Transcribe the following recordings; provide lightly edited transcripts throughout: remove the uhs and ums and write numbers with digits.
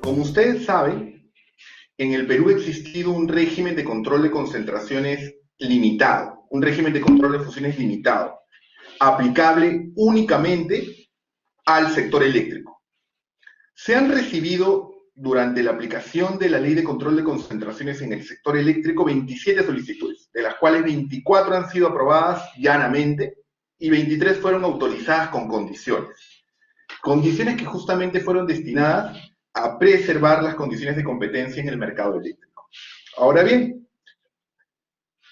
Como ustedes saben, en el Perú ha existido un régimen de control de concentraciones limitado, un régimen de control de fusiones limitado, aplicable únicamente al sector eléctrico. Se han recibido durante la aplicación de la Ley de Control de Concentraciones en el sector eléctrico 27 solicitudes, de las cuales 24 han sido aprobadas llanamente y 23 fueron autorizadas con condiciones. Condiciones que justamente fueron destinadas a preservar las condiciones de competencia en el mercado eléctrico. Ahora bien,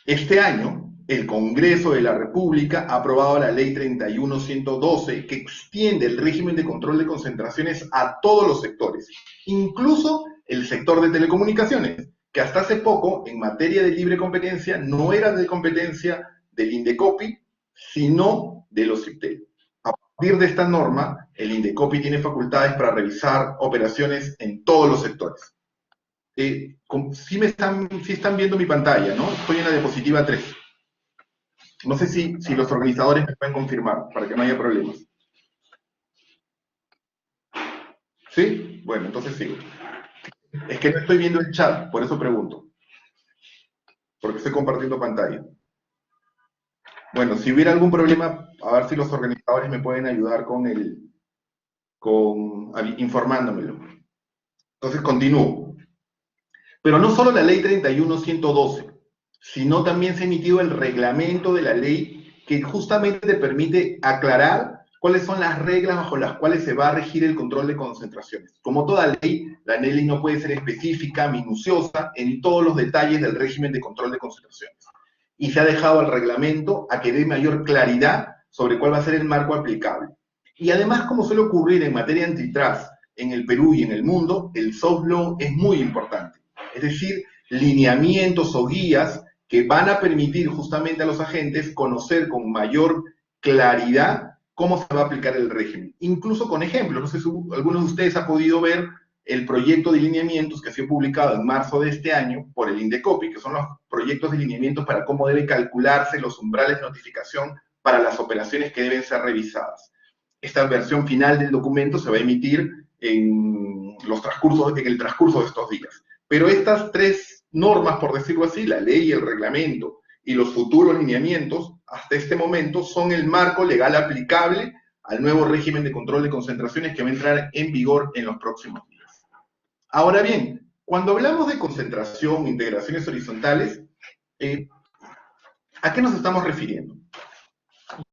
este año el Congreso de la República ha aprobado la Ley 31.112 que extiende el régimen de control de concentraciones a todos los sectores, incluso el sector de telecomunicaciones, que hasta hace poco, en materia de libre competencia, no era de competencia del Indecopi, sino de los CIPTEL. A partir de esta norma, el Indecopi tiene facultades para revisar operaciones en todos los sectores. Sí están viendo mi pantalla, ¿no? Estoy en la diapositiva 3. No sé si los organizadores me pueden confirmar, para que no haya problemas. ¿Sí? Bueno, entonces sigo. Es que no estoy viendo el chat, por eso pregunto. Porque estoy compartiendo pantalla. Bueno, si hubiera algún problema, a ver si los organizadores me pueden ayudar informándomelo. Entonces continúo. Pero no solo la Ley 31.112, sino también se ha emitido el reglamento de la ley que justamente te permite aclarar cuáles son las reglas bajo las cuales se va a regir el control de concentraciones. Como toda ley, la ley no puede ser específica, minuciosa, en todos los detalles del régimen de control de concentraciones. Y se ha dejado al reglamento a que dé mayor claridad sobre cuál va a ser el marco aplicable. Y además, como suele ocurrir en materia antitrust en el Perú y en el mundo, el soft law es muy importante. Es decir, lineamientos o guías que van a permitir justamente a los agentes conocer con mayor claridad cómo se va a aplicar el régimen. Incluso con ejemplos. No sé si algunos de ustedes han podido ver el proyecto de lineamientos que ha sido publicado en marzo de este año por el Indecopi, que son los proyectos de lineamientos para cómo deben calcularse los umbrales de notificación para las operaciones que deben ser revisadas. Esta versión final del documento se va a emitir en el transcurso de estos días. Pero estas tres normas, por decirlo así, la ley, el reglamento y los futuros lineamientos, hasta este momento son el marco legal aplicable al nuevo régimen de control de concentraciones que va a entrar en vigor en los próximos días. Ahora bien, cuando hablamos de concentración, integraciones horizontales, ¿a qué nos estamos refiriendo?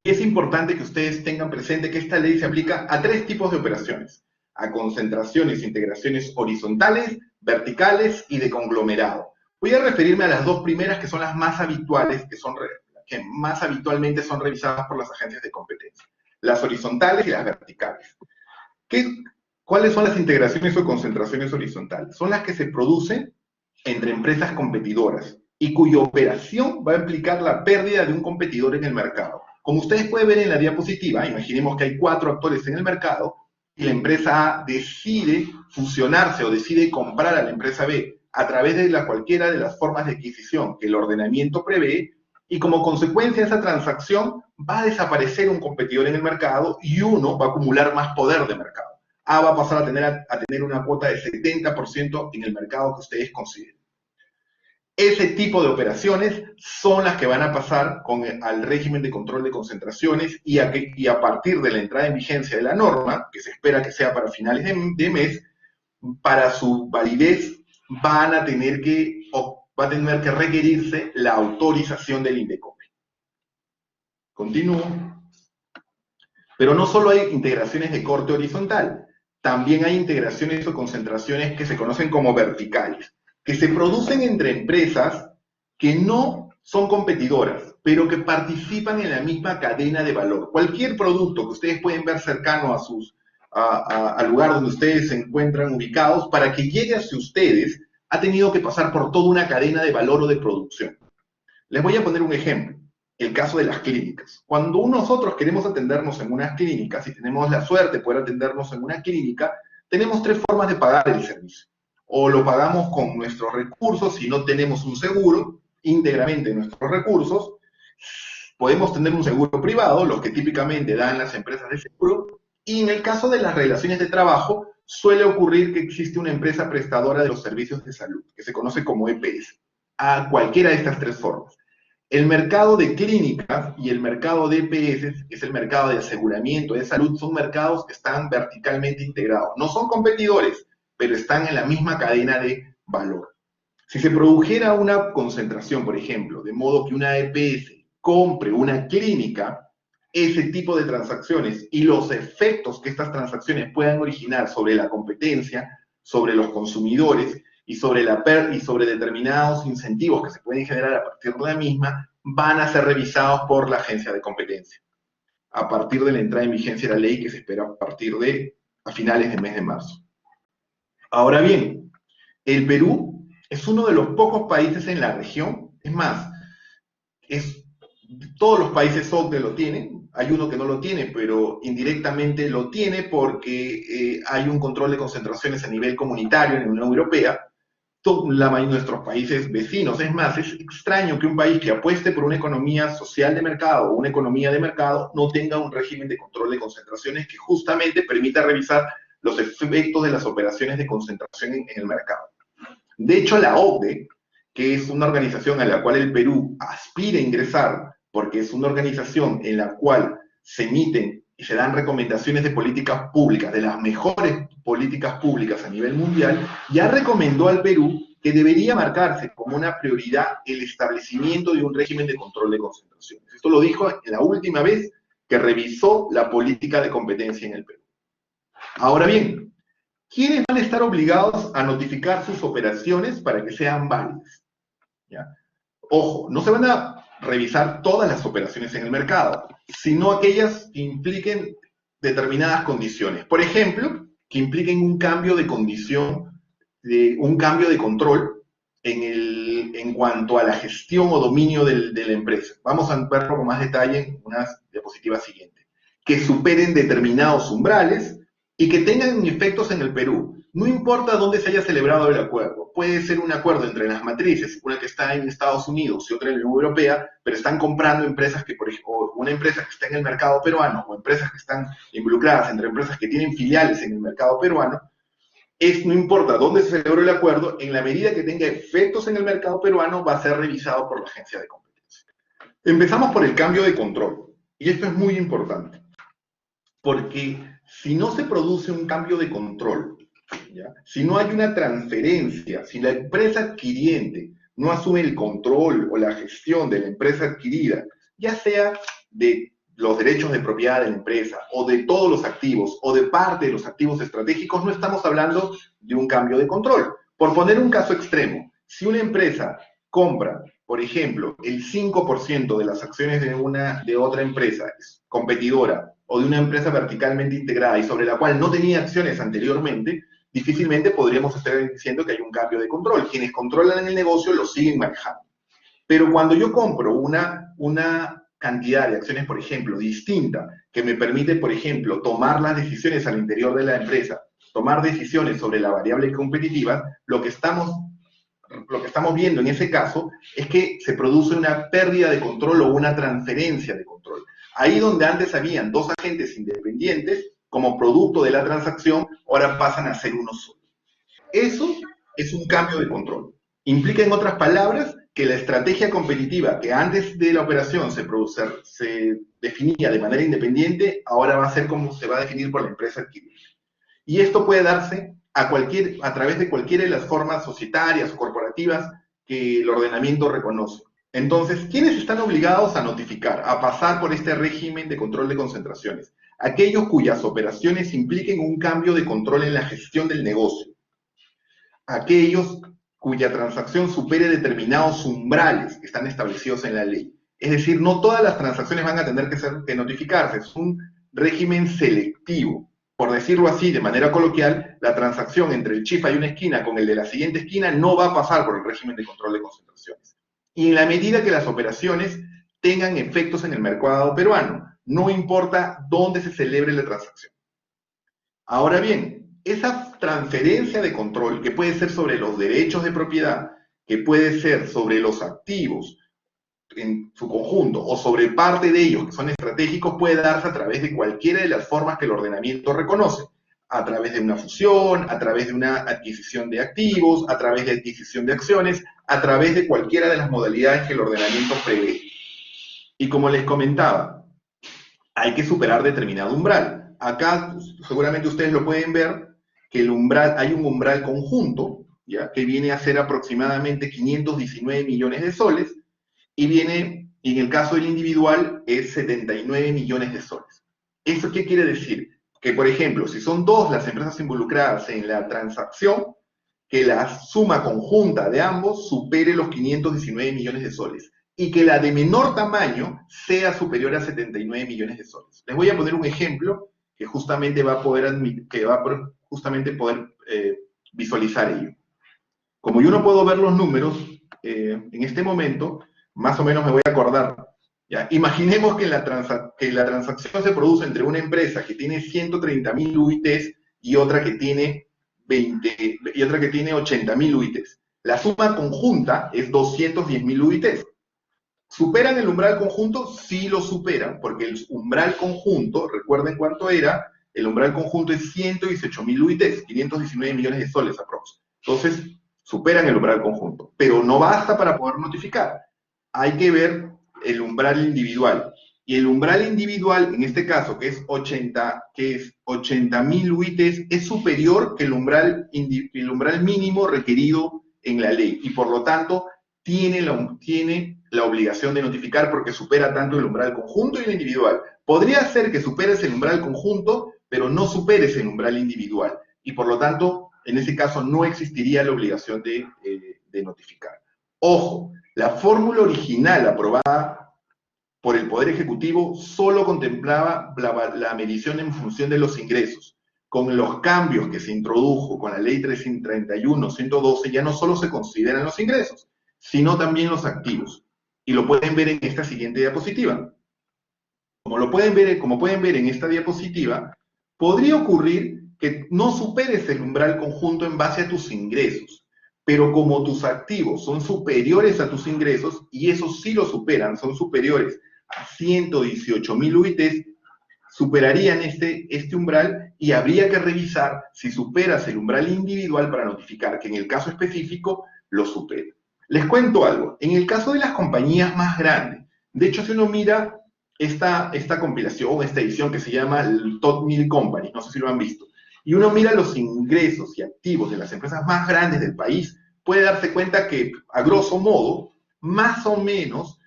Es importante que ustedes tengan presente que esta ley se aplica a tres tipos de operaciones: a concentraciones e integraciones horizontales, verticales y de conglomerado. Voy a referirme a las dos primeras, que son las más habituales, que más habitualmente son revisadas por las agencias de competencia: las horizontales y las verticales. ¿Cuáles son las integraciones o concentraciones horizontales? Son las que se producen entre empresas competidoras y cuya operación va a implicar la pérdida de un competidor en el mercado. Como ustedes pueden ver en la diapositiva, imaginemos que hay 4 actores en el mercado y la empresa A decide fusionarse o decide comprar a la empresa B a través de cualquiera de las formas de adquisición que el ordenamiento prevé, y como consecuencia de esa transacción va a desaparecer un competidor en el mercado y uno va a acumular más poder de mercado. A va a pasar a tener una cuota de 70% en el mercado que ustedes consideren. Ese tipo de operaciones son las que van a pasar al régimen de control de concentraciones y a partir de la entrada en vigencia de la norma, que se espera que sea para finales de mes, para su validez va a tener que requerirse la autorización del Indecopi. Continúo. Pero no solo hay integraciones de corte horizontal, también hay integraciones o concentraciones que se conocen como verticales, que se producen entre empresas que no son competidoras, pero que participan en la misma cadena de valor. Cualquier producto que ustedes pueden ver cercano al lugar donde ustedes se encuentran ubicados, para que llegue hacia ustedes, ha tenido que pasar por toda una cadena de valor o de producción. Les voy a poner un ejemplo, el caso de las clínicas. Cuando nosotros queremos atendernos en unas clínicas, y tenemos la suerte de poder atendernos en una clínica, tenemos 3 formas de pagar el servicio. O lo pagamos con nuestros recursos, si no tenemos un seguro, íntegramente nuestros recursos. Podemos tener un seguro privado, los que típicamente dan las empresas de seguro, y en el caso de las relaciones de trabajo, suele ocurrir que existe una empresa prestadora de los servicios de salud, que se conoce como EPS, a cualquiera de estas tres formas. El mercado de clínicas y el mercado de EPS, que es el mercado de aseguramiento de salud, son mercados que están verticalmente integrados. No son competidores, pero están en la misma cadena de valor. Si se produjera una concentración, por ejemplo, de modo que una EPS compre una clínica, ese tipo de transacciones y los efectos que estas transacciones puedan originar sobre la competencia, sobre los consumidores y sobre determinados incentivos que se pueden generar a partir de la misma, van a ser revisados por la agencia de competencia, a partir de la entrada en vigencia de la ley que se espera a finales del mes de marzo. Ahora bien, el Perú es uno de los pocos países en la región, es más, todos los países OCDE lo tienen, hay uno que no lo tiene, pero indirectamente lo tiene porque hay un control de concentraciones a nivel comunitario en la Unión Europea, nuestros países vecinos. Es más, es extraño que un país que apueste por una economía social de mercado o una economía de mercado no tenga un régimen de control de concentraciones que justamente permita revisar los efectos de las operaciones de concentración en el mercado. De hecho, la OCDE, que es una organización a la cual el Perú aspira a ingresar, porque es una organización en la cual se emiten y se dan recomendaciones de políticas públicas, de las mejores políticas públicas a nivel mundial, ya recomendó al Perú que debería marcarse como una prioridad el establecimiento de un régimen de control de concentraciones. Esto lo dijo en la última vez que revisó la política de competencia en el Perú. Ahora bien, ¿quiénes van a estar obligados a notificar sus operaciones para que sean válidas? ¿Ya? Ojo, no se van a revisar todas las operaciones en el mercado, sino aquellas que impliquen determinadas condiciones. Por ejemplo, que impliquen un cambio de condición, un cambio de control en cuanto a la gestión o dominio de la empresa. Vamos a verlo con más detalle en unas diapositivas siguientes. Que superen determinados umbrales y que tengan efectos en el Perú. No importa dónde se haya celebrado el acuerdo. Puede ser un acuerdo entre las matrices, una que está en Estados Unidos y otra en la Unión Europea, pero están comprando empresas que, por ejemplo, una empresa que está en el mercado peruano o empresas que están involucradas entre empresas que tienen filiales en el mercado peruano. No importa dónde se celebró el acuerdo, en la medida que tenga efectos en el mercado peruano, va a ser revisado por la agencia de competencia. Empezamos por el cambio de control. Y esto es muy importante. Porque si no se produce un cambio de control, ¿ya? Si no hay una transferencia, si la empresa adquiriente no asume el control o la gestión de la empresa adquirida, ya sea de los derechos de propiedad de la empresa, o de todos los activos, o de parte de los activos estratégicos, no estamos hablando de un cambio de control. Por poner un caso extremo, si una empresa compra, por ejemplo, el 5% de las acciones de otra empresa competidora, o de una empresa verticalmente integrada y sobre la cual no tenía acciones anteriormente, difícilmente podríamos estar diciendo que hay un cambio de control. Quienes controlan el negocio lo siguen manejando. Pero cuando yo compro una cantidad de acciones, por ejemplo, distinta, que me permite, por ejemplo, tomar las decisiones al interior de la empresa, tomar decisiones sobre la variable competitiva, lo que estamos viendo en ese caso es que se produce una pérdida de control o una transferencia de control. Ahí donde antes habían dos agentes independientes, como producto de la transacción, ahora pasan a ser uno solo. Eso es un cambio de control. Implica, en otras palabras, que la estrategia competitiva que antes de la operación se definía de manera independiente, ahora va a ser como se va a definir por la empresa adquirida. Y esto puede darse a través de cualquiera de las formas societarias o corporativas que el ordenamiento reconoce. Entonces, ¿quiénes están obligados a notificar, a pasar por este régimen de control de concentraciones? Aquellos cuyas operaciones impliquen un cambio de control en la gestión del negocio. Aquellos cuya transacción supere determinados umbrales que están establecidos en la ley. Es decir, no todas las transacciones van a tener que notificarse, es un régimen selectivo. Por decirlo así, de manera coloquial, la transacción entre el chifa y una esquina con el de la siguiente esquina no va a pasar por el régimen de control de concentraciones. Y en la medida que las operaciones tengan efectos en el mercado peruano, no importa dónde se celebre la transacción. Ahora bien, esa transferencia de control, que puede ser sobre los derechos de propiedad, que puede ser sobre los activos en su conjunto, o sobre parte de ellos que son estratégicos, puede darse a través de cualquiera de las formas que el ordenamiento reconoce. a través de una fusión, a través de una adquisición de activos, a través de adquisición de acciones, a través de cualquiera de las modalidades que el ordenamiento prevé. Y como les comentaba, hay que superar determinado umbral. Acá seguramente ustedes lo pueden ver, que el umbral, hay un umbral conjunto, ¿ya? Que viene a ser aproximadamente 519 millones de soles, y viene, en el caso del individual, es 79 millones de soles. ¿Eso qué quiere decir? Que, por ejemplo, si son dos las empresas involucradas en la transacción, que la suma conjunta de ambos supere los 519 millones de soles y que la de menor tamaño sea superior a 79 millones de soles. Les voy a poner un ejemplo que justamente va a poder, visualizar ello. Como yo no puedo ver los números en este momento, más o menos me voy a acordar. ¿Ya? Imaginemos que la transacción se produce entre una empresa que tiene 130.000 UITs y otra que tiene 80.000 UITs. La suma conjunta es 210.000 UITs. ¿Superan el umbral conjunto? Sí lo superan, porque el umbral conjunto, recuerden cuánto era, el umbral conjunto es 118.000 UITs, 519 millones de soles aproximadamente. Entonces, superan el umbral conjunto, pero no basta para poder notificar. Hay que ver el umbral individual. Y el umbral individual, en este caso, que es 80.000 UITs, es superior que el umbral mínimo requerido en la ley. Y por lo tanto, tiene la obligación de notificar porque supera tanto el umbral conjunto y el individual. Podría ser que superes el umbral conjunto, pero no superes el umbral individual. Y por lo tanto, en ese caso no existiría la obligación de notificar. Ojo, la fórmula original aprobada por el Poder Ejecutivo solo contemplaba la medición en función de los ingresos. Con los cambios que se introdujo con la Ley 331-112 ya no solo se consideran los ingresos, sino también los activos. Y lo pueden ver en esta siguiente diapositiva. Como pueden ver en esta diapositiva, podría ocurrir que no superes el umbral conjunto en base a tus ingresos, pero como tus activos son superiores a tus ingresos, y esos sí lo superan, son superiores a 118.000 UITs, superarían este umbral y habría que revisar si superas el umbral individual para notificar que en el caso específico lo supera. Les cuento algo, en el caso de las compañías más grandes, de hecho si uno mira esta compilación, esta edición que se llama el Top 1000 Company, no sé si lo han visto, y uno mira los ingresos y activos de las empresas más grandes del país, puede darse cuenta que, a grosso modo, más o menos,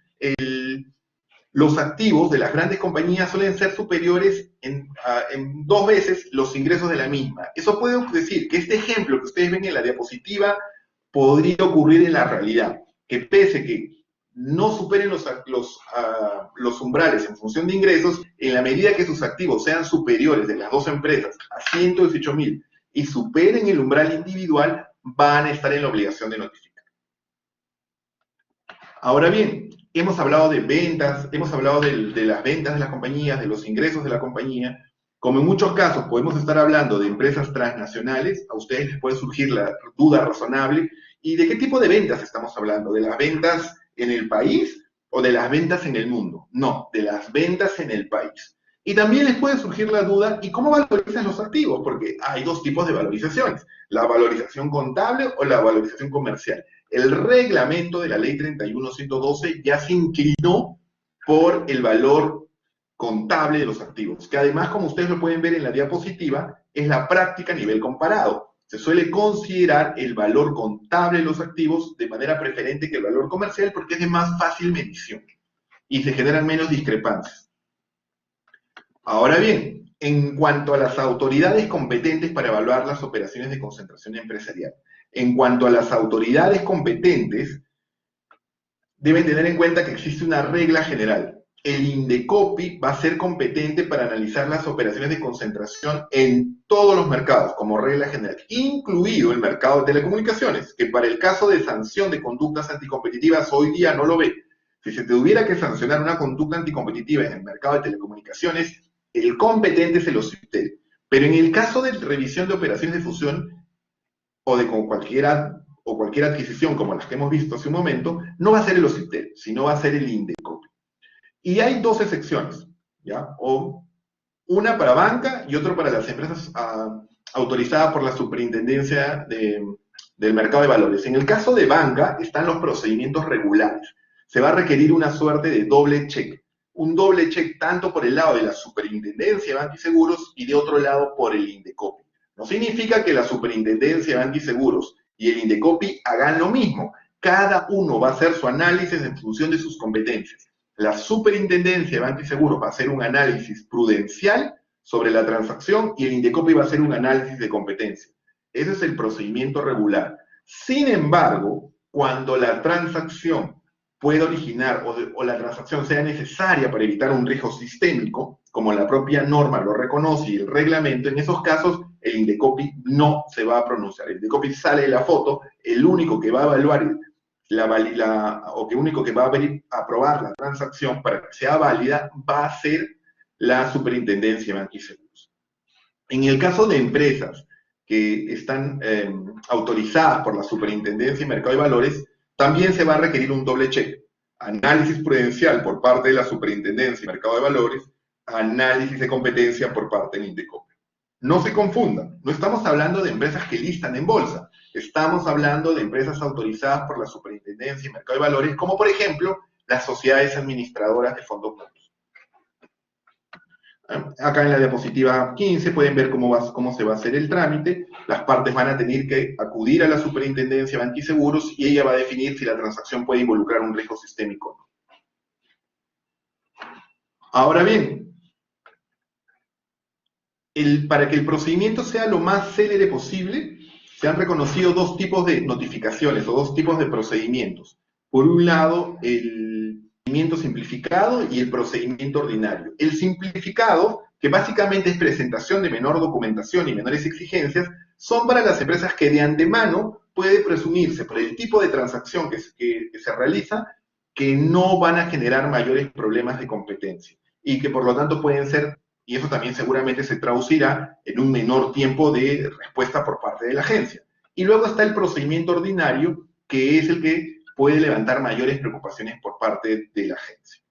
los activos de las grandes compañías suelen ser superiores en 2 veces los ingresos de la misma. Eso puede decir que este ejemplo que ustedes ven en la diapositiva podría ocurrir en la realidad, que pese que no superen los umbrales en función de ingresos, en la medida que sus activos sean superiores de las dos empresas a 118.000 y superen el umbral individual, van a estar en la obligación de notificar. Ahora bien, hemos hablado de ventas, hemos hablado de las ventas de las compañías, de los ingresos de la compañía. Como en muchos casos podemos estar hablando de empresas transnacionales, a ustedes les puede surgir la duda razonable, ¿y de qué tipo de ventas estamos hablando? ¿De las ventas en el país o de las ventas en el mundo? No, de las ventas en el país. Y también les puede surgir la duda, ¿y cómo valorizan los activos? Porque hay dos tipos de valorizaciones, la valorización contable o la valorización comercial. El reglamento de la Ley 31-112 ya se inclinó por el valor contable de los activos, que además, como ustedes lo pueden ver en la diapositiva, es la práctica a nivel comparado. Se suele considerar el valor contable de los activos de manera preferente que el valor comercial porque es de más fácil medición y se generan menos discrepancias. Ahora bien, en cuanto a las autoridades competentes para evaluar las operaciones de concentración empresarial, en cuanto a las autoridades competentes, deben tener en cuenta que existe una regla general. El INDECOPI va a ser competente para analizar las operaciones de concentración en todos los mercados, como regla general, incluido el mercado de telecomunicaciones, que para el caso de sanción de conductas anticompetitivas hoy día no lo ve. Si se tuviera que sancionar una conducta anticompetitiva en el mercado de telecomunicaciones, el competente es el OCIPTEL. Pero en el caso de revisión de operaciones de fusión o de cualquier adquisición como las que hemos visto hace un momento, no va a ser el OCIPTEL, sino va a ser el INDECOPI. Y hay dos excepciones, ¿ya? O Una para banca y otro para las empresas autorizadas por la Superintendencia del Mercado de Valores. En el caso de banca están los procedimientos regulares. Se va a requerir una suerte de doble check. Un doble check tanto por el lado de la Superintendencia de Banca y Seguros y de otro lado por el Indecopi. No significa que la Superintendencia de Banca y Seguros y el Indecopi hagan lo mismo. Cada uno va a hacer su análisis en función de sus competencias. La Superintendencia de Banca y Seguros va a hacer un análisis prudencial sobre la transacción y el Indecopi va a hacer un análisis de competencia. Ese es el procedimiento regular. Sin embargo, cuando la transacción puede originar o la transacción sea necesaria para evitar un riesgo sistémico, como la propia norma lo reconoce y el reglamento, en esos casos el Indecopi no se va a pronunciar. El Indecopi sale de la foto, el único que va a evaluar o que único que va a aprobar la transacción para que sea válida va a ser la Superintendencia de Banca y Seguros. En el caso de empresas que están autorizadas por la Superintendencia de Mercado de Valores, también se va a requerir un doble check. Análisis prudencial por parte de la Superintendencia de Mercado de Valores, análisis de competencia por parte del Indecopi. No se confundan, no estamos hablando de empresas que listan en bolsa, estamos hablando de empresas autorizadas por la Superintendencia de Mercado de Valores, como por ejemplo las sociedades administradoras de fondos mutuos. Acá en la diapositiva 15 pueden ver cómo se va a hacer el trámite. Las partes van a tener que acudir a la Superintendencia de Banca y Seguros y ella va a definir si la transacción puede involucrar un riesgo sistémico o no. Ahora bien, para que el procedimiento sea lo más célere posible, se han reconocido dos tipos de notificaciones o dos tipos de procedimientos. Por un lado, el procedimiento simplificado y el procedimiento ordinario. El simplificado, que básicamente es presentación de menor documentación y menores exigencias, son para las empresas que de antemano puede presumirse por el tipo de transacción que se realiza que no van a generar mayores problemas de competencia y que por lo tanto pueden ser, y eso también seguramente se traducirá en un menor tiempo de respuesta por parte de la agencia. Y luego está el procedimiento ordinario, que es el que puede levantar mayores preocupaciones por parte de la agencia.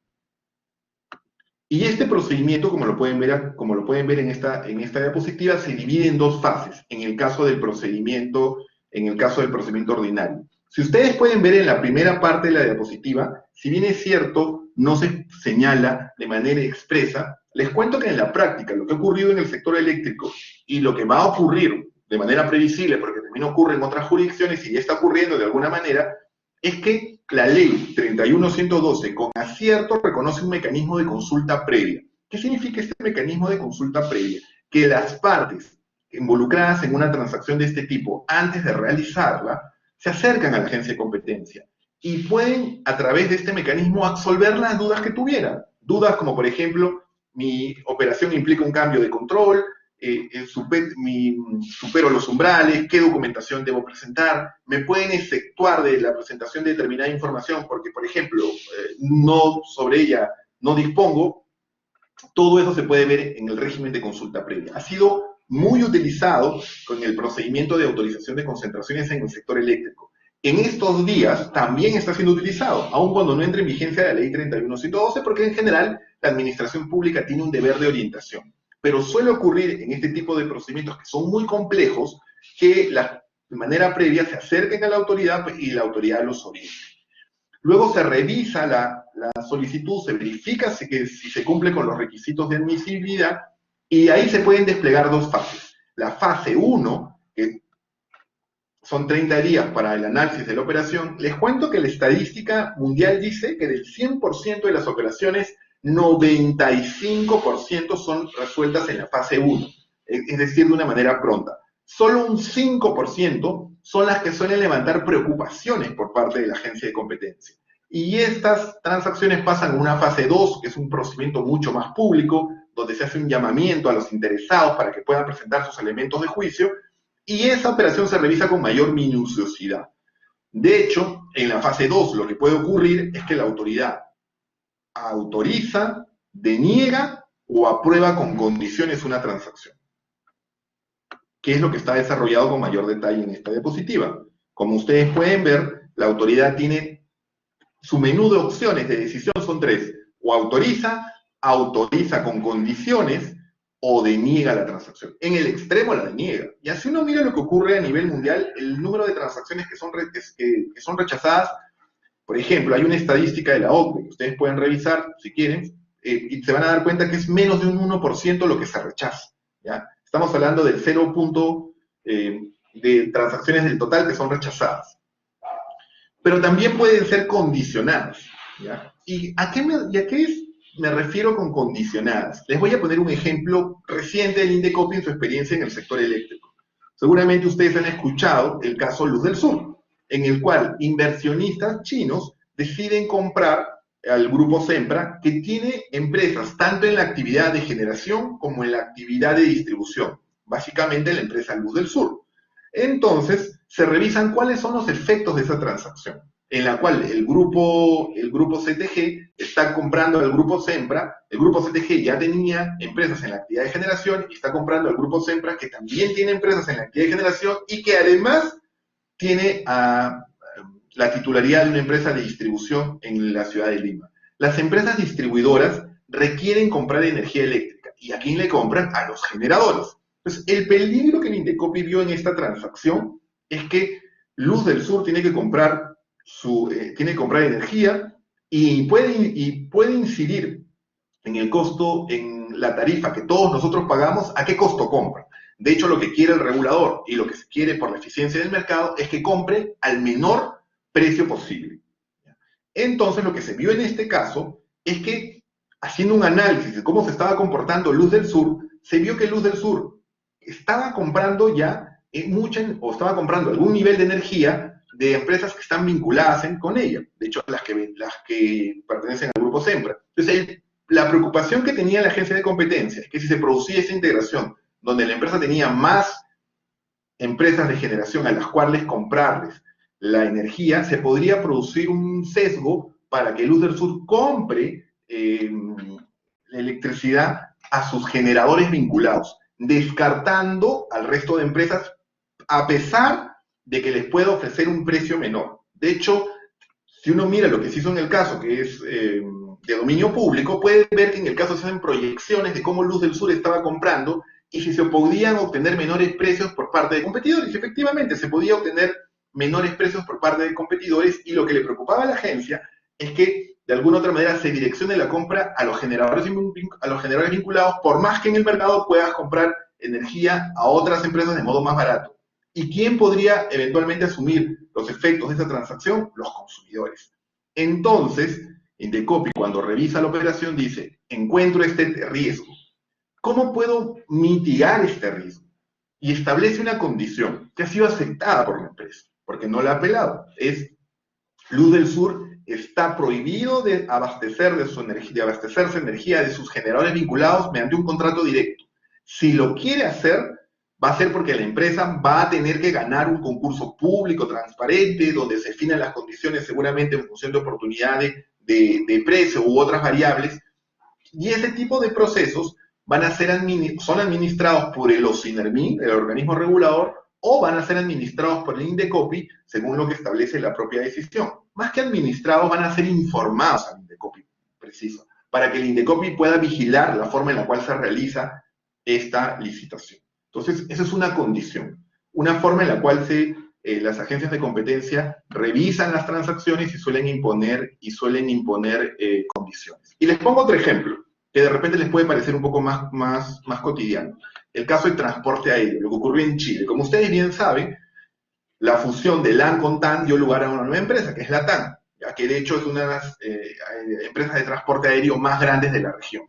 Y este procedimiento, como lo pueden ver en esta diapositiva, se divide en dos fases, en el caso del procedimiento ordinario. Si ustedes pueden ver en la primera parte de la diapositiva, si bien es cierto, no se señala de manera expresa, les cuento que en la práctica lo que ha ocurrido en el sector eléctrico y lo que va a ocurrir de manera previsible, porque también ocurre en otras jurisdicciones y ya está ocurriendo de alguna manera, es que la ley 31112 con acierto reconoce un mecanismo de consulta previa. ¿Qué significa este mecanismo de consulta previa? Que las partes involucradas en una transacción de este tipo, antes de realizarla, se acercan a la agencia de competencia y pueden, a través de este mecanismo, absolver las dudas que tuvieran. Dudas como, por ejemplo, mi operación implica un cambio de control, supero los umbrales, qué documentación debo presentar, me pueden efectuar de la presentación de determinada información porque, por ejemplo, sobre ella no dispongo. Todo eso se puede ver en el régimen de consulta previa. Ha sido muy utilizado con el procedimiento de autorización de concentraciones en el sector eléctrico. En estos días también está siendo utilizado, aun cuando no entre en vigencia la ley 31112, porque en general la administración pública tiene un deber de orientación. Pero suele ocurrir en este tipo de procedimientos que son muy complejos, que de manera previa se acerquen a la autoridad y la autoridad los oriente. Luego se revisa la solicitud, se verifica si se cumple con los requisitos de admisibilidad y ahí se pueden desplegar dos fases. La fase 1, que son 30 días para el análisis de la operación. Les cuento que la estadística mundial dice que del 100% de las operaciones, 95% son resueltas en la fase 1, es decir, de una manera pronta. Solo un 5% son las que suelen levantar preocupaciones por parte de la agencia de competencia. Y estas transacciones pasan a una fase 2, que es un procedimiento mucho más público, donde se hace un llamamiento a los interesados para que puedan presentar sus elementos de juicio, y esa operación se revisa con mayor minuciosidad. De hecho, en la fase 2 lo que puede ocurrir es que la autoridad autoriza, deniega o aprueba con condiciones una transacción. ¿Qué es lo que está desarrollado con mayor detalle en esta diapositiva? Como ustedes pueden ver, la autoridad tiene su menú de opciones de decisión, son 3. O autoriza con condiciones, o deniega la transacción. En el extremo la deniega. Y así uno mira lo que ocurre a nivel mundial, el número de transacciones que son rechazadas. Por ejemplo, hay una estadística de la OCDE que ustedes pueden revisar si quieren, y se van a dar cuenta que es menos de un 1% lo que se rechaza, ¿ya? Estamos hablando del 0. De transacciones del total que son rechazadas. Pero también pueden ser condicionadas, ¿ya? ¿Y a qué me refiero con condicionadas? Les voy a poner un ejemplo reciente del Indecopi en su experiencia en el sector eléctrico. Seguramente ustedes han escuchado el caso Luz del Sur, en el cual inversionistas chinos deciden comprar al grupo Sempra, que tiene empresas tanto en la actividad de generación como en la actividad de distribución, básicamente la empresa Luz del Sur. Entonces, se revisan cuáles son los efectos de esa transacción, en la cual el grupo CTG está comprando al grupo Sempra. El grupo CTG ya tenía empresas en la actividad de generación y está comprando al grupo Sempra, que también tiene empresas en la actividad de generación y que además tiene la titularidad de una empresa de distribución en la ciudad de Lima. Las empresas distribuidoras requieren comprar energía eléctrica. ¿Y a quién le compran? A los generadores. Entonces, el peligro que el Indecopi vio en esta transacción es que Luz del Sur tiene que comprar energía y puede incidir en el costo, en la tarifa que todos nosotros pagamos, a qué costo compra. De hecho, lo que quiere el regulador y lo que se quiere por la eficiencia del mercado es que compre al menor precio posible. Entonces, lo que se vio en este caso es que, haciendo un análisis de cómo se estaba comportando Luz del Sur, se vio que Luz del Sur estaba comprando ya estaba comprando algún nivel de energía de empresas que están vinculadas con ella. De hecho, las que pertenecen al grupo Sempra. Entonces, la preocupación que tenía la agencia de competencia es que si se producía esta integración, donde la empresa tenía más empresas de generación a las cuales comprarles la energía, se podría producir un sesgo para que Luz del Sur compre la electricidad a sus generadores vinculados, descartando al resto de empresas, a pesar de que les pueda ofrecer un precio menor. De hecho, si uno mira lo que se hizo en el caso, que es de dominio público, puede ver que en el caso se hacen proyecciones de cómo Luz del Sur estaba comprando y si se podían obtener menores precios por parte de competidores. Y efectivamente, se podía obtener menores precios por parte de competidores, y lo que le preocupaba a la agencia es que de alguna u otra manera se direccione la compra a los generadores vinculados, por más que en el mercado puedas comprar energía a otras empresas de modo más barato. ¿Y quién podría eventualmente asumir los efectos de esa transacción? Los consumidores. Entonces, Indecopi, cuando revisa la operación, dice: encuentro este riesgo. ¿Cómo puedo mitigar este riesgo? Y establece una condición que ha sido aceptada por la empresa, porque no la ha apelado. Luz del Sur está prohibido de abastecerse energía de sus generadores vinculados mediante un contrato directo. Si lo quiere hacer, va a ser porque la empresa va a tener que ganar un concurso público, transparente, donde se definan las condiciones seguramente en función de oportunidad de precio u otras variables. Y ese tipo de procesos son administrados por el OSINERMIN, el organismo regulador, o van a ser administrados por el Indecopi, según lo que establece la propia decisión. Más que administrados, van a ser informados al Indecopi, preciso, para que el Indecopi pueda vigilar la forma en la cual se realiza esta licitación. Entonces, esa es una condición, una forma en la cual las agencias de competencia revisan las transacciones y suelen imponer condiciones. Y les pongo otro ejemplo, que de repente les puede parecer un poco más cotidiano. El caso del transporte aéreo, lo que ocurrió en Chile. Como ustedes bien saben, la fusión de LAN con TAN dio lugar a una nueva empresa, que es la TAN, ya que de hecho es una de las empresas de transporte aéreo más grandes de la región.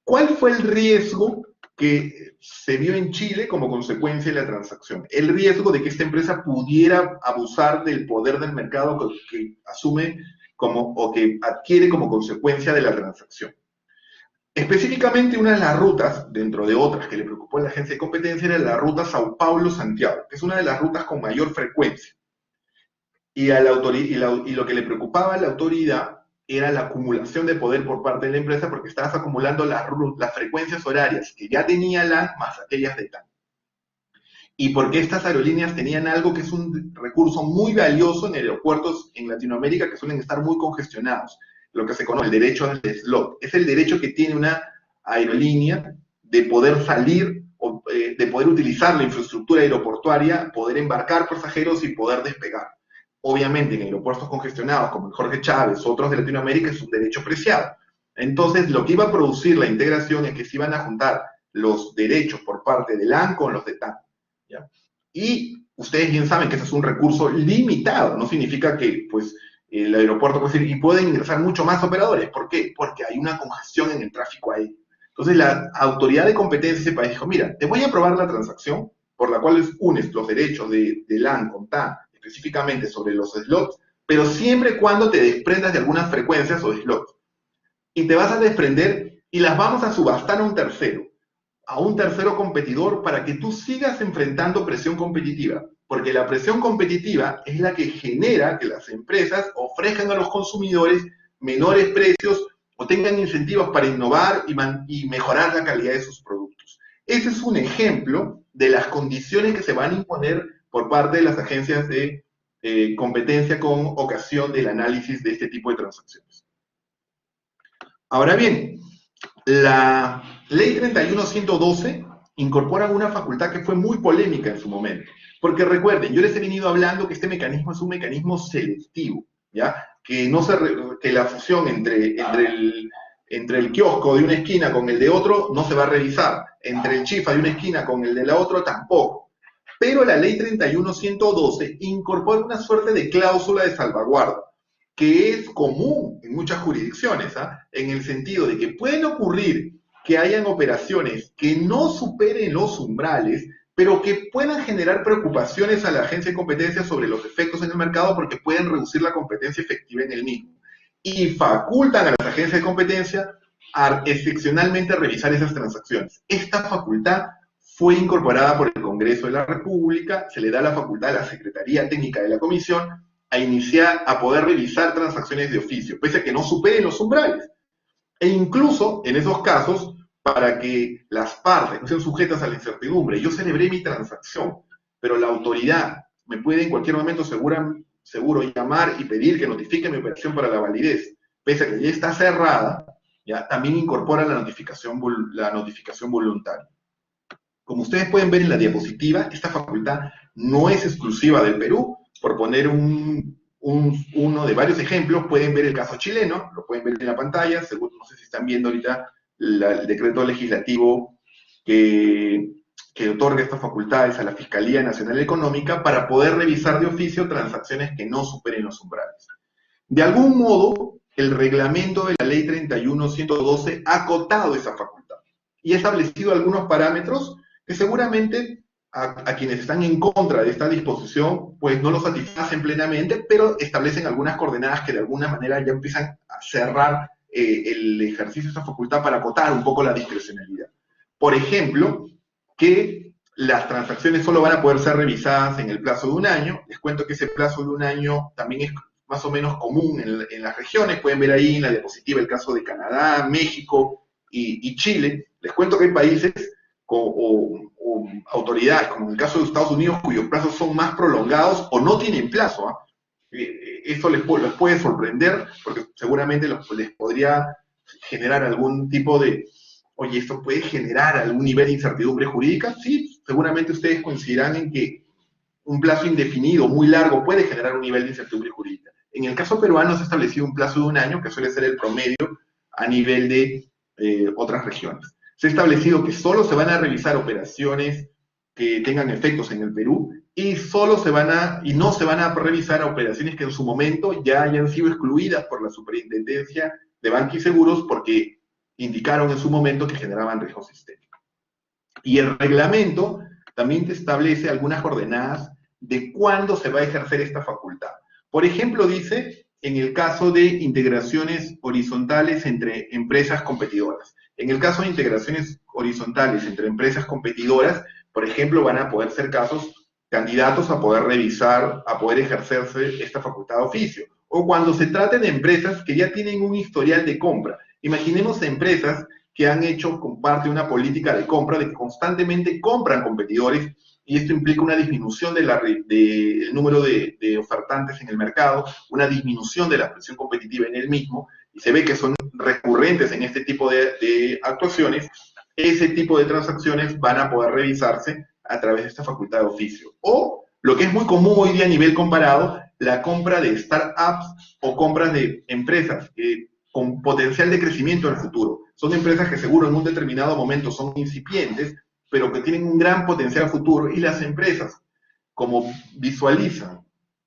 ¿Cuál fue el riesgo que se vio en Chile como consecuencia de la transacción? El riesgo de que esta empresa pudiera abusar del poder del mercado que asume o que adquiere como consecuencia de la transacción. Específicamente, una de las rutas, dentro de otras que le preocupó a la agencia de competencia, era la ruta Sao Paulo-Santiago, que es una de las rutas con mayor frecuencia. Y lo que le preocupaba a la autoridad era la acumulación de poder por parte de la empresa, porque estabas acumulando las frecuencias horarias que ya tenía LAN más aquellas de TAN. Y porque estas aerolíneas tenían algo que es un recurso muy valioso en aeropuertos en Latinoamérica que suelen estar muy congestionados, lo que se conoce el derecho al slot. Es el derecho que tiene una aerolínea de poder salir, de poder utilizar la infraestructura aeroportuaria, poder embarcar pasajeros y poder despegar. Obviamente en aeropuertos congestionados como el Jorge Chávez, otros de Latinoamérica, es un derecho preciado. Entonces, lo que iba a producir la integración es que se iban a juntar los derechos por parte del LAN con los de TAN, ¿ya? Y ustedes bien saben que ese es un recurso limitado, no significa que, pues, el aeropuerto puede decir, y pueden ingresar mucho más operadores. ¿Por qué? Porque hay una congestión en el tráfico aéreo. Entonces, la autoridad de competencia de ese país dijo, mira, te voy a aprobar la transacción por la cual unes los derechos de LAN con TAN, específicamente sobre los slots, pero siempre y cuando te desprendas de algunas frecuencias o slots. Y te vas a desprender y las vamos a subastar a un tercero competidor para que tú sigas enfrentando presión competitiva, porque la presión competitiva es la que genera que las empresas ofrezcan a los consumidores menores precios o tengan incentivos para innovar y mejorar la calidad de sus productos. Ese es un ejemplo de las condiciones que se van a imponer por parte de las agencias de competencia con ocasión del análisis de este tipo de transacciones. Ahora bien, la Ley 31.112 incorpora una facultad que fue muy polémica en su momento. Porque recuerden, yo les he venido hablando que este mecanismo es un mecanismo selectivo, ¿ya? Que la fusión entre el kiosco de una esquina con el de otro no se va a revisar. Entre el chifa de una esquina con el de la otra tampoco. Pero la Ley 31.112 incorpora una suerte de cláusula de salvaguarda, que es común en muchas jurisdicciones, en el sentido de que pueden ocurrir que hayan operaciones que no superen los umbrales, pero que puedan generar preocupaciones a la agencia de competencia sobre los efectos en el mercado porque pueden reducir la competencia efectiva en el mismo. Y facultan a las agencias de competencia a excepcionalmente revisar esas transacciones. Esta facultad fue incorporada por el Congreso de la República, se le da la facultad a la Secretaría Técnica de la Comisión a poder revisar transacciones de oficio, pese a que no superen los umbrales. E incluso, en esos casos, para que las partes no sean sujetas a la incertidumbre. Yo celebré mi transacción, pero la autoridad me puede en cualquier momento seguro llamar y pedir que notifique mi operación para la validez, pese a que ya está cerrada, ya también incorpora la notificación voluntaria. Como ustedes pueden ver en la diapositiva, esta facultad no es exclusiva del Perú. Por poner uno de varios ejemplos, pueden ver el caso chileno, lo pueden ver en la pantalla, seguro, no sé si están viendo ahorita el decreto legislativo que otorga estas facultades a la Fiscalía Nacional Económica para poder revisar de oficio transacciones que no superen los umbrales. De algún modo, el reglamento de la Ley 31.112 ha acotado esa facultad y ha establecido algunos parámetros que seguramente a quienes están en contra de esta disposición, pues no lo satisfacen plenamente, pero establecen algunas coordenadas que de alguna manera ya empiezan a cerrar el ejercicio de esta facultad para acotar un poco la discrecionalidad. Por ejemplo, que las transacciones solo van a poder ser revisadas en el plazo de un año. Les cuento que ese plazo de un año también es más o menos común en las regiones. Pueden ver ahí en la diapositiva el caso de Canadá, México y Chile. Les cuento que hay países o autoridades, como en el caso de Estados Unidos, cuyos plazos son más prolongados o no tienen plazo. Eso les puede sorprender, porque seguramente les podría generar algún tipo de, oye, ¿esto puede generar algún nivel de incertidumbre jurídica? Sí, seguramente ustedes coincidirán en que un plazo indefinido, muy largo, puede generar un nivel de incertidumbre jurídica. En el caso peruano se ha establecido un plazo de un año, que suele ser el promedio a nivel de otras regiones. Se ha establecido que solo se van a revisar operaciones que tengan efectos en el Perú y no se van a revisar operaciones que en su momento ya hayan sido excluidas por la Superintendencia de Banca y Seguros porque indicaron en su momento que generaban riesgo sistémico. Y el reglamento también te establece algunas coordenadas de cuándo se va a ejercer esta facultad. Por ejemplo, dice, en el caso de integraciones horizontales entre empresas competidoras. En el caso de integraciones horizontales entre empresas competidoras, por ejemplo, van a poder ser candidatos a poder revisar, a poder ejercerse esta facultad de oficio. O cuando se trate de empresas que ya tienen un historial de compra. Imaginemos empresas que han hecho parte de una política de compra, de que constantemente compran competidores, y esto implica una disminución del número de ofertantes en el mercado, una disminución de la presión competitiva en el mismo, y se ve que son recurrentes en este tipo de actuaciones. ese tipo de transacciones van a poder revisarse a través de esta facultad de oficio. O, lo que es muy común hoy día a nivel comparado, la compra de startups o compras de empresas con potencial de crecimiento en el futuro. Son empresas que seguro en un determinado momento son incipientes, pero que tienen un gran potencial futuro, y las empresas, como visualizan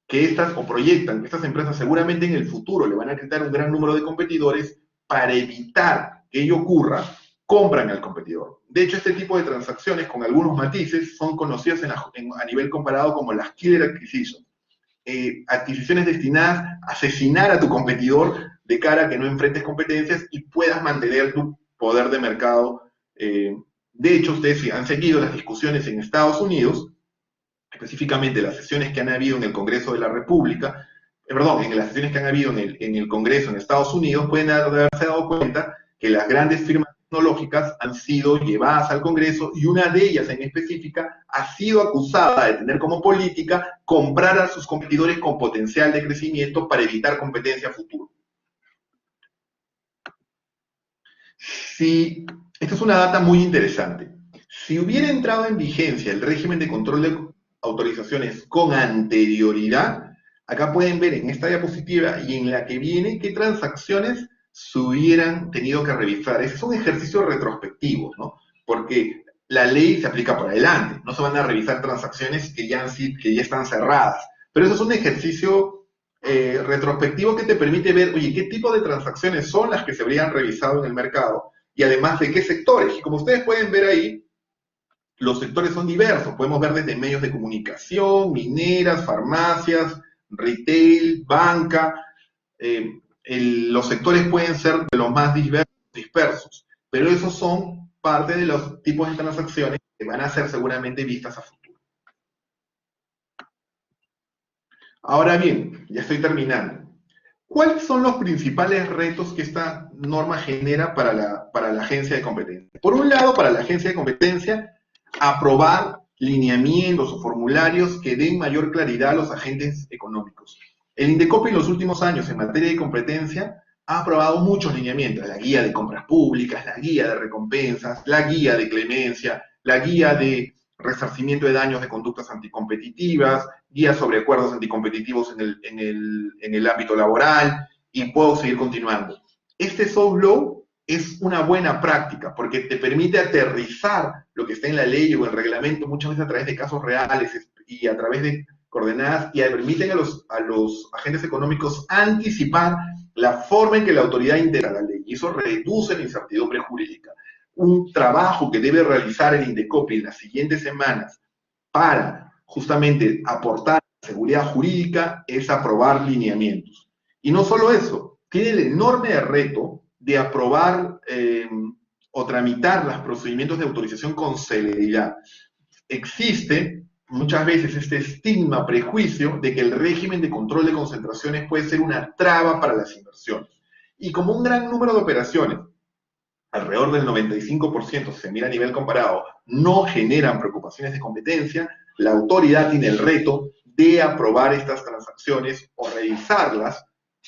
que estas, o proyectan que estas empresas seguramente en el futuro le van a quitar un gran número de competidores, para evitar que ello ocurra, compran al competidor. De hecho, este tipo de transacciones, con algunos matices, son conocidas a nivel comparado como las killer acquisitions. Adquisiciones destinadas a asesinar a tu competidor de cara a que no enfrentes competencias y puedas mantener tu poder de mercado. De hecho, ustedes han seguido las discusiones en Estados Unidos, específicamente las sesiones que han habido en el Congreso de la República, en las sesiones que han habido en el Congreso en Estados Unidos, pueden haberse dado cuenta que las grandes firmas tecnológicas han sido llevadas al Congreso, y una de ellas en específica ha sido acusada de tener como política comprar a sus competidores con potencial de crecimiento para evitar competencia futura. Esta es una data muy interesante. Si hubiera entrado en vigencia el régimen de control de autorizaciones con anterioridad, acá pueden ver en esta diapositiva y en la que viene qué transacciones se hubieran tenido que revisar. Ese es un ejercicio retrospectivo, ¿no? Porque la ley se aplica por adelante, no se van a revisar transacciones que ya están cerradas. Pero eso es un ejercicio retrospectivo que te permite ver, oye, qué tipo de transacciones son las que se habrían revisado en el mercado, y además de qué sectores. Y como ustedes pueden ver ahí, los sectores son diversos. Podemos ver desde medios de comunicación, mineras, farmacias, retail, banca. Los sectores pueden ser de los más dispersos, pero esos son parte de los tipos de transacciones que van a ser seguramente vistas a futuro. Ahora bien, ya estoy terminando. ¿Cuáles son los principales retos que esta norma genera para la agencia de competencia? Por un lado, para la agencia de competencia, aprobar lineamientos o formularios que den mayor claridad a los agentes económicos. El INDECOPI en los últimos años en materia de competencia ha aprobado muchos lineamientos: la guía de compras públicas, la guía de recompensas, la guía de clemencia, la guía de resarcimiento de daños de conductas anticompetitivas, guía sobre acuerdos anticompetitivos en el ámbito laboral, y puedo seguir continuando. Este soft law es una buena práctica porque te permite aterrizar lo que está en la ley o el reglamento, muchas veces a través de casos reales y a través de coordenadas, y permiten a los agentes económicos anticipar la forma en que la autoridad integra la ley, y eso reduce la incertidumbre jurídica. Un trabajo que debe realizar el INDECOPI en las siguientes semanas para justamente aportar seguridad jurídica es aprobar lineamientos. Y no solo eso, tiene el enorme reto de aprobar o tramitar los procedimientos de autorización con celeridad. Existe muchas veces este estigma, prejuicio de que el régimen de control de concentraciones puede ser una traba para las inversiones. Y como un gran número de operaciones, alrededor del 95%, si se mira a nivel comparado, no generan preocupaciones de competencia, la autoridad tiene el reto de aprobar estas transacciones o revisarlas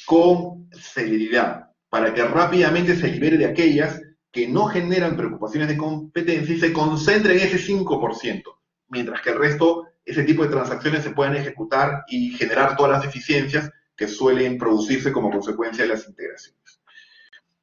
con celeridad, para que rápidamente se libere de aquellas que no generan preocupaciones de competencia y se concentre en ese 5%, mientras que el resto, ese tipo de transacciones se puedan ejecutar y generar todas las eficiencias que suelen producirse como consecuencia de las integraciones.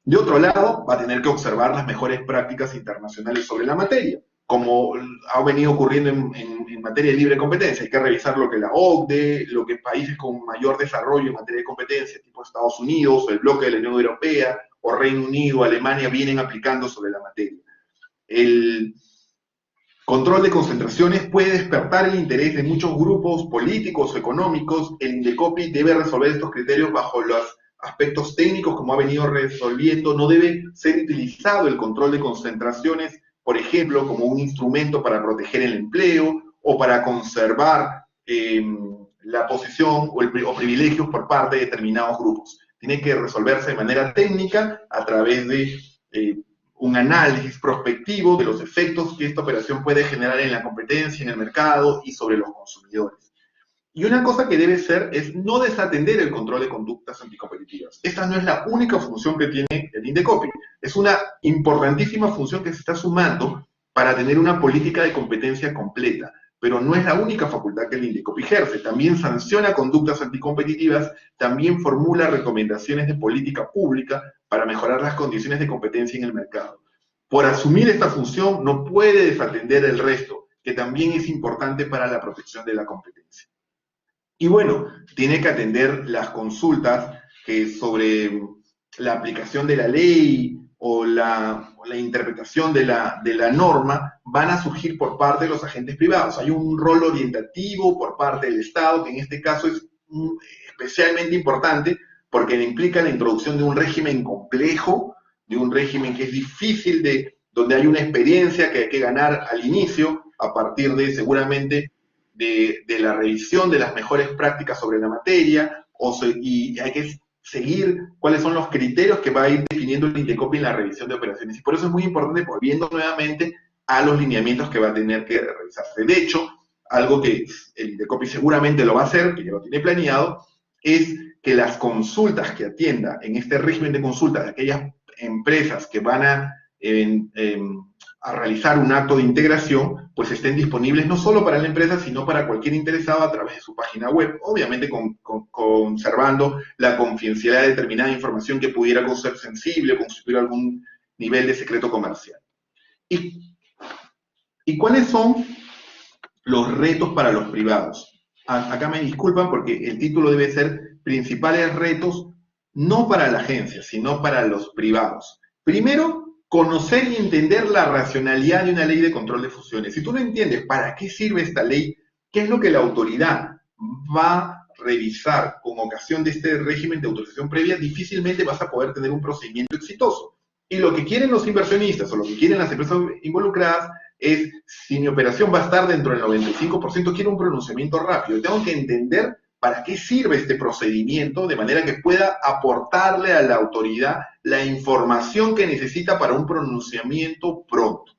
De otro lado, va a tener que observar las mejores prácticas internacionales sobre la materia, como ha venido ocurriendo en materia de libre competencia. Hay que revisar lo que la OCDE, lo que países con mayor desarrollo en materia de competencia, tipo Estados Unidos, o el bloque de la Unión Europea, o Reino Unido, Alemania, vienen aplicando sobre la materia. El control de concentraciones puede despertar el interés de muchos grupos políticos o económicos. El INDECOPI debe resolver estos criterios bajo los aspectos técnicos, como ha venido resolviendo. No debe ser utilizado el control de concentraciones, por ejemplo, como un instrumento para proteger el empleo o para conservar la posición o privilegios por parte de determinados grupos. Tiene que resolverse de manera técnica a través de un análisis prospectivo de los efectos que esta operación puede generar en la competencia, en el mercado y sobre los consumidores. Y una cosa que debe ser es no desatender el control de conductas anticompetitivas. Esta no es la única función que tiene el INDECOPI. Es una importantísima función que se está sumando para tener una política de competencia completa, pero no es la única facultad que el INDECOPI ejerce. También sanciona conductas anticompetitivas, también formula recomendaciones de política pública para mejorar las condiciones de competencia en el mercado. Por asumir esta función no puede desatender el resto, que también es importante para la protección de la competencia. Y bueno, tiene que atender las consultas que sobre la aplicación de la ley o la interpretación de la norma van a surgir por parte de los agentes privados. Hay un rol orientativo por parte del Estado, que en este caso es especialmente importante porque implica la introducción de un régimen complejo, de un régimen que es difícil donde hay una experiencia que hay que ganar al inicio, a partir de seguramente de la revisión de las mejores prácticas sobre la materia, y hay que seguir cuáles son los criterios que va a ir definiendo el INDECOPI en la revisión de operaciones. Y por eso es muy importante, volviendo nuevamente a los lineamientos que va a tener que revisarse. De hecho, algo que el INDECOPI seguramente lo va a hacer, que ya lo tiene planeado, es que las consultas que atienda en este régimen de consultas de aquellas empresas que van a realizar un acto de integración, pues estén disponibles no solo para la empresa, sino para cualquier interesado a través de su página web, obviamente conservando la confidencialidad de determinada información que pudiera ser sensible o constituir algún nivel de secreto comercial. ¿Y cuáles son los retos para los privados? Acá me disculpan porque el título debe ser principales retos no para la agencia, sino para los privados. Primero, conocer y entender la racionalidad de una ley de control de fusiones. Si tú no entiendes para qué sirve esta ley, qué es lo que la autoridad va a revisar con ocasión de este régimen de autorización previa, difícilmente vas a poder tener un procedimiento exitoso. Y lo que quieren los inversionistas o lo que quieren las empresas involucradas es, si mi operación va a estar dentro del 95%, quiero un pronunciamiento rápido. Tengo que entender para qué sirve este procedimiento, de manera que pueda aportarle a la autoridad la información que necesita para un pronunciamiento pronto.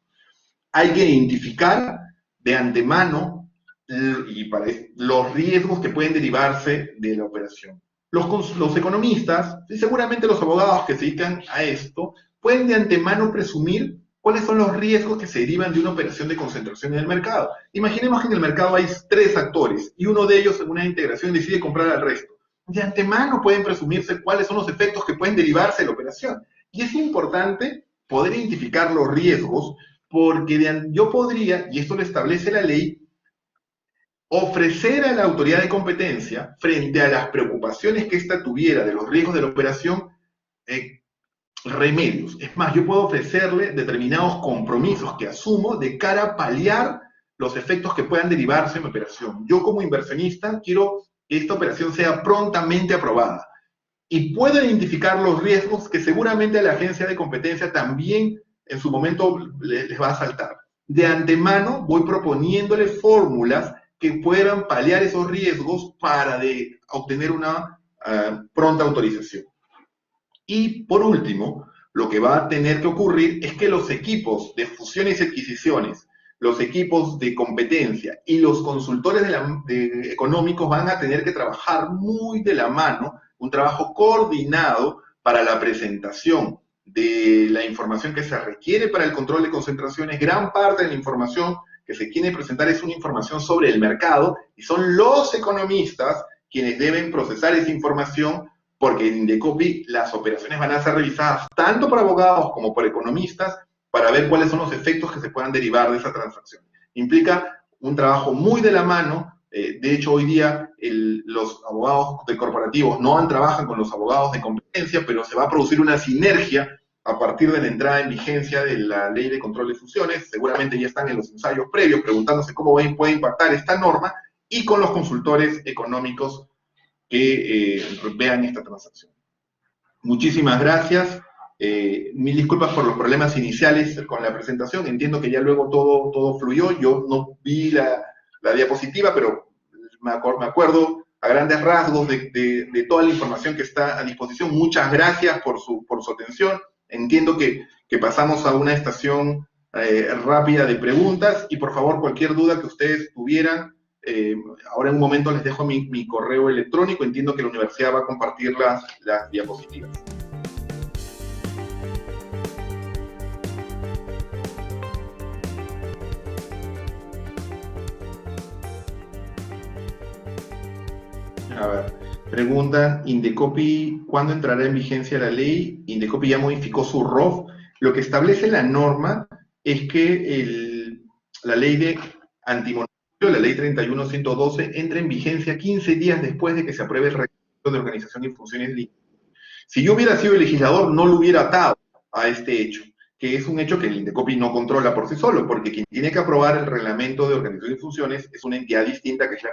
Hay que identificar de antemano los riesgos que pueden derivarse de la operación. Los economistas, y seguramente los abogados que se dedican a esto, pueden de antemano presumir cuáles son los riesgos que se derivan de una operación de concentración en el mercado. Imaginemos que en el mercado hay 3 actores y uno de ellos en una integración decide comprar al resto. De antemano pueden presumirse cuáles son los efectos que pueden derivarse de la operación. Y es importante poder identificar los riesgos porque yo podría, y esto lo establece la ley, ofrecer a la autoridad de competencia, frente a las preocupaciones que ésta tuviera de los riesgos de la operación, remedios. Es más, yo puedo ofrecerle determinados compromisos que asumo de cara a paliar los efectos que puedan derivarse de mi operación. Yo como inversionista quiero que esta operación sea prontamente aprobada y puedo identificar los riesgos que seguramente a la agencia de competencia también en su momento les va a saltar. De antemano voy proponiéndole fórmulas que puedan paliar esos riesgos para obtener una pronta autorización. Y por último, lo que va a tener que ocurrir es que los equipos de fusiones y adquisiciones, los equipos de competencia y los consultores económicos van a tener que trabajar muy de la mano, un trabajo coordinado para la presentación de la información que se requiere para el control de concentraciones. Gran parte de la información que se quiere presentar es una información sobre el mercado y son los economistas quienes deben procesar esa información, porque en INDECOPI las operaciones van a ser revisadas tanto por abogados como por economistas para ver cuáles son los efectos que se puedan derivar de esa transacción. Implica un trabajo muy de la mano. De hecho, hoy día los abogados de corporativos no trabajan con los abogados de competencia, pero se va a producir una sinergia a partir de la entrada en vigencia de la Ley de Control de Fusiones. Seguramente ya están en los ensayos previos preguntándose cómo puede impactar esta norma, y con los consultores económicos que vean esta transacción. Muchísimas gracias. Mil disculpas por los problemas iniciales con la presentación. Entiendo que ya luego todo fluyó. Yo no vi la diapositiva, pero me acuerdo a grandes rasgos de toda la información que está a disposición. Muchas gracias por su atención. Entiendo que pasamos a una estación rápida de preguntas, y por favor, cualquier duda que ustedes tuvieran, ahora en un momento les dejo mi correo electrónico, entiendo que la universidad va a compartir las diapositivas. A ver, preguntan, Indecopi, ¿cuándo entrará en vigencia la ley? Indecopi ya modificó su ROF. Lo que establece la norma es que la ley de antimonopolio, la ley 31.112, entra en vigencia 15 días después de que se apruebe el reglamento de organización y funciones de. Si yo hubiera sido el legislador, no lo hubiera atado a este hecho, que es un hecho que el Indecopi no controla por sí solo, porque quien tiene que aprobar el reglamento de organización y funciones es una entidad distinta que es la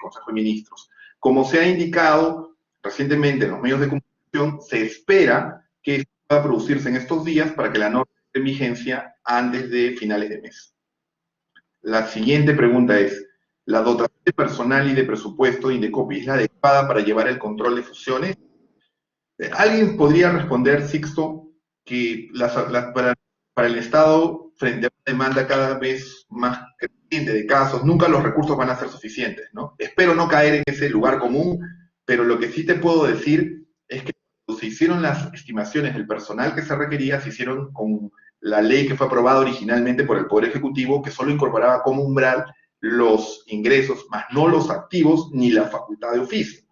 Consejo de Ministros. Como se ha indicado recientemente en los medios de comunicación, se espera que esto pueda producirse en estos días para que la norma esté en vigencia antes de finales de mes. La siguiente pregunta es, ¿la dotación de personal y de presupuesto de Indecopi es la adecuada para llevar el control de fusiones? ¿Alguien podría responder, Sixto, que para el Estado, frente a una demanda cada vez más creciente de casos, nunca los recursos van a ser suficientes, ¿no? Espero no caer en ese lugar común, pero lo que sí te puedo decir es que cuando se hicieron las estimaciones del personal que se requería, se hicieron con la ley que fue aprobada originalmente por el Poder Ejecutivo, que solo incorporaba como umbral los ingresos, más no los activos ni la facultad de oficio.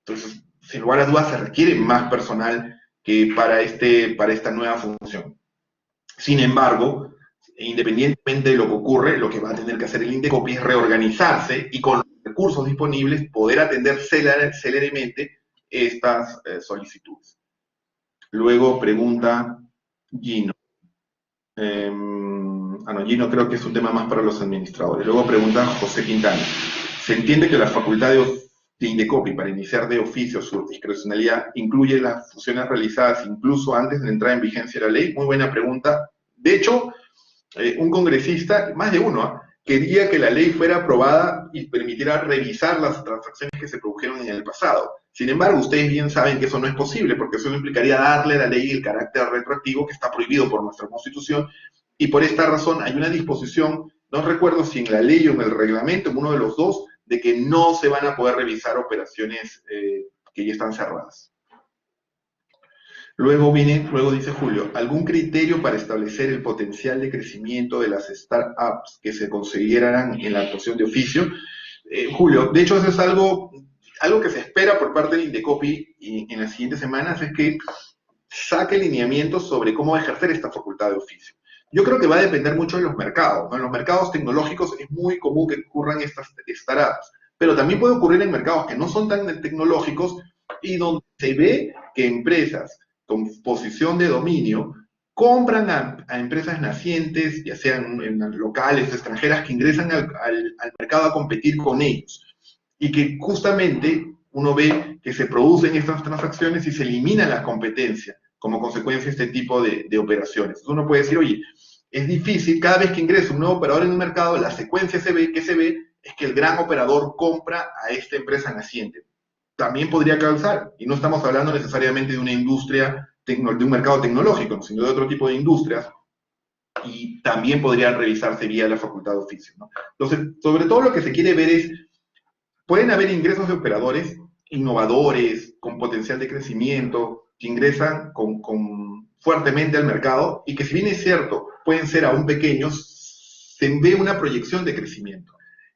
Entonces, sin lugar a dudas, se requiere más personal que para esta nueva función. Sin embargo, independientemente de lo que ocurre, lo que va a tener que hacer el Indecopi es reorganizarse y con los recursos disponibles poder atender céleremente estas solicitudes. Luego pregunta Gino. Gino creo que es un tema más para los administradores. Luego pregunta José Quintana. ¿Se entiende que la facultad de Indecopi para iniciar de oficio su discrecionalidad incluye las fusiones realizadas incluso antes de entrar en vigencia la ley? Muy buena pregunta. De hecho, un congresista, más de uno, quería que la ley fuera aprobada y permitiera revisar las transacciones que se produjeron en el pasado. Sin embargo, ustedes bien saben que eso no es posible, porque eso implicaría darle a la ley el carácter retroactivo que está prohibido por nuestra Constitución, y por esta razón hay una disposición, no recuerdo si en la ley o en el reglamento, en uno de los dos, de que no se van a poder revisar operaciones que ya están cerradas. Luego dice Julio, ¿algún criterio para establecer el potencial de crecimiento de las startups que se consideran en la actuación de oficio? Julio, de hecho eso es algo que se espera por parte del Indecopi y en las siguientes semanas, es que saque lineamientos sobre cómo va a ejercer esta facultad de oficio. Yo creo que va a depender mucho de los mercados, ¿no? En los mercados tecnológicos es muy común que ocurran estas startups, pero también puede ocurrir en mercados que no son tan tecnológicos y donde se ve que empresas con posición de dominio compran a empresas nacientes, ya sean locales o extranjeras, que ingresan al mercado a competir con ellos. Y que justamente uno ve que se producen estas transacciones y se elimina la competencia como consecuencia de este tipo de operaciones. Entonces uno puede decir, oye, es difícil, cada vez que ingresa un nuevo operador en un mercado, la secuencia que se ve es que el gran operador compra a esta empresa naciente. También podría causar, y no estamos hablando necesariamente de una industria, de un mercado tecnológico, sino de otro tipo de industrias, y también podrían revisarse vía la facultad de oficio, ¿no? Entonces, sobre todo lo que se quiere ver es, pueden haber ingresos de operadores innovadores, con potencial de crecimiento, que ingresan fuertemente al mercado, y que si bien es cierto, pueden ser aún pequeños, se ve una proyección de crecimiento.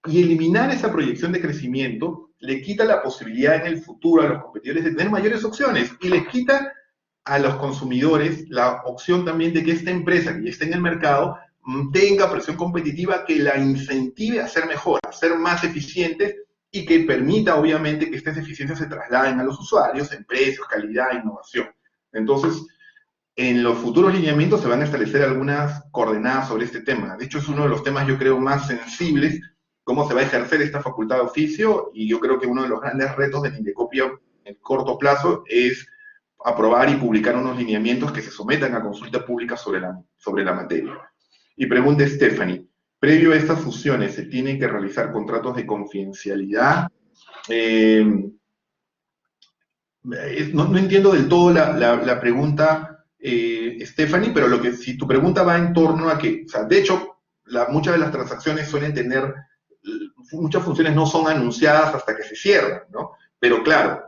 Y eliminar esa proyección de crecimiento le quita la posibilidad en el futuro a los competidores de tener mayores opciones, y les quita a los consumidores la opción también de que esta empresa que ya está en el mercado tenga presión competitiva que la incentive a ser mejor, a ser más eficientes, y que permita obviamente que estas eficiencias se trasladen a los usuarios en precios, calidad, innovación. Entonces, en los futuros lineamientos se van a establecer algunas coordenadas sobre este tema. De hecho, es uno de los temas, yo creo, más sensibles, cómo se va a ejercer esta facultad de oficio, y yo creo que uno de los grandes retos del Indecopi en corto plazo es aprobar y publicar unos lineamientos que se sometan a consulta pública sobre la materia. Y pregunta Stephanie, previo a estas fusiones, ¿se tienen que realizar contratos de confidencialidad? No entiendo del todo la pregunta, Stephanie, pero si tu pregunta va en torno a que, o sea, de hecho, muchas de las transacciones suelen tener muchas funciones no son anunciadas hasta que se cierran, ¿no? Pero claro,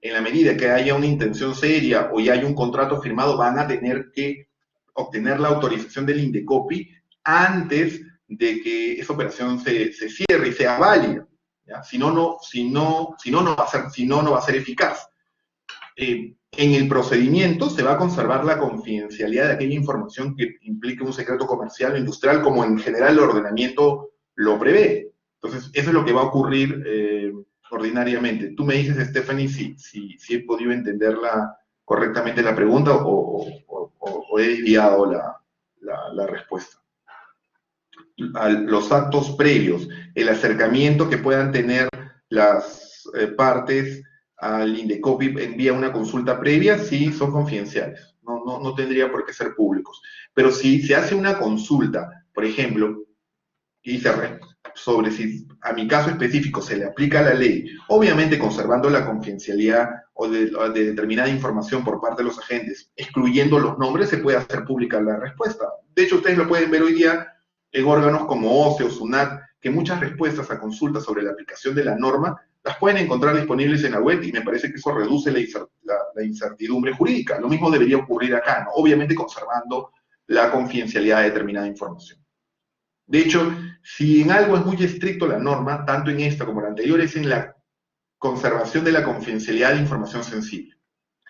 en la medida que haya una intención seria o ya hay un contrato firmado, van a tener que obtener la autorización del Indecopi antes de que esa operación se cierre y sea válida. ¿Ya? Si no, no va a ser eficaz. En el procedimiento se va a conservar la confidencialidad de aquella información que implique un secreto comercial o industrial, como en general el ordenamiento lo prevé. Entonces, eso es lo que va a ocurrir ordinariamente. Tú me dices, Stephanie, si he podido entenderla correctamente la pregunta o he desviado la respuesta. Los actos previos, el acercamiento que puedan tener las partes al Indecopi envía una consulta previa, sí son confidenciales, no tendría por qué ser públicos. Pero si se hace una consulta, por ejemplo, y sobre si a mi caso específico se le aplica la ley, obviamente conservando la confidencialidad o de determinada información por parte de los agentes, excluyendo los nombres, se puede hacer pública la respuesta. De hecho, ustedes lo pueden ver hoy día en órganos como OCE o SUNAT, que muchas respuestas a consultas sobre la aplicación de la norma las pueden encontrar disponibles en la web, y me parece que eso reduce la incertidumbre jurídica. Lo mismo debería ocurrir acá, ¿no? Obviamente conservando la confidencialidad de determinada información. De hecho, si en algo es muy estricto la norma, tanto en esta como en la anterior, es en la conservación de la confidencialidad de información sensible.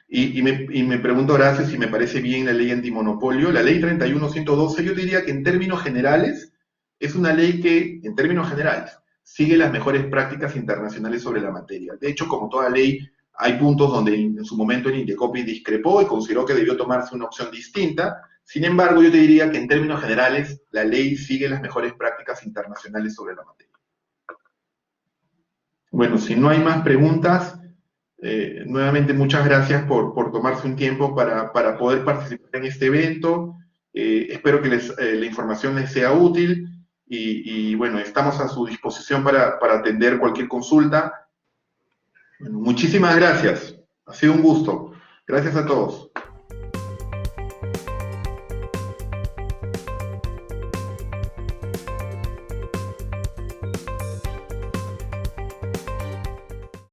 Y me pregunto, Horacio, si me parece bien la ley antimonopolio. La ley 31.112, yo diría que en términos generales, es una ley que, en términos generales, sigue las mejores prácticas internacionales sobre la materia. De hecho, como toda ley, hay puntos donde en su momento el Indecopi discrepó y consideró que debió tomarse una opción distinta. Sin embargo, yo te diría que en términos generales, la ley sigue las mejores prácticas internacionales sobre la materia. Bueno, si no hay más preguntas, nuevamente muchas gracias por tomarse un tiempo para poder participar en este evento. Espero que la información les sea útil y bueno, estamos a su disposición para atender cualquier consulta. Bueno, muchísimas gracias. Ha sido un gusto. Gracias a todos.